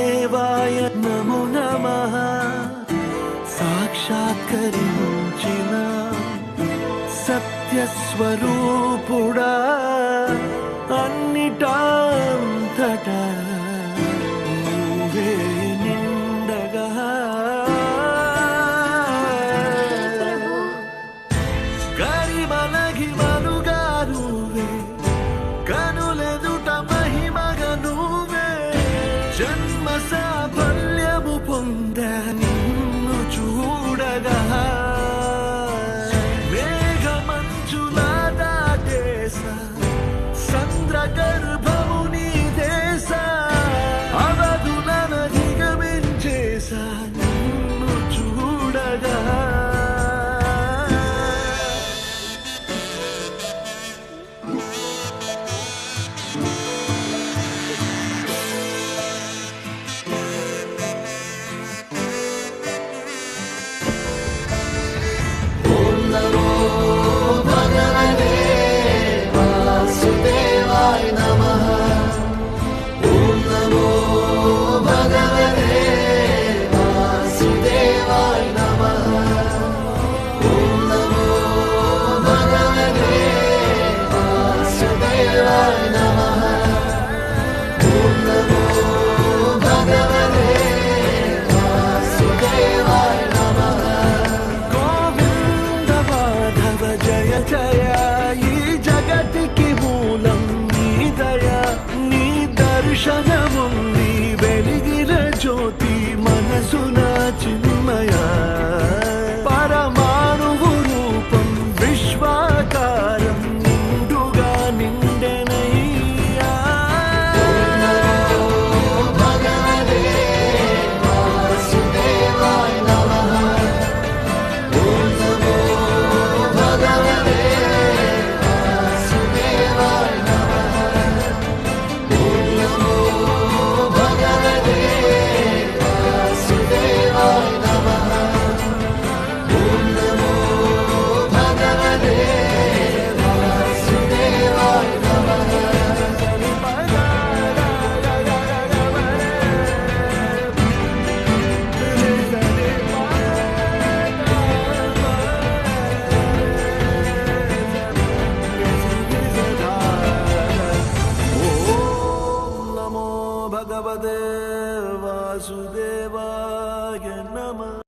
వాసుదేవాయ నమో నమః సాక్షాత్కరించిన సత్యస్వరూపుడా అన్నిటాంతటా నీవే నిండగా గరిమలగి మనుగా నువ్వే కనులెదుట మహిమగా నువ్వే జన్మ సాఫల్యము పొంద నిన్ను చూడగా మేఘమంచులా దాటేస సంద్ర గర్భము నీ దేశ అవధులను దిగమించేస నిన్ను చూడగా దర్శనముంది వెలిగిన జ్యోతి మనసున చిన్మయ పరమాణువు రూపం విశ్వాకారం నిండుగా నిండెనయ్యా భగవతే వాసుదేవాయ నమః.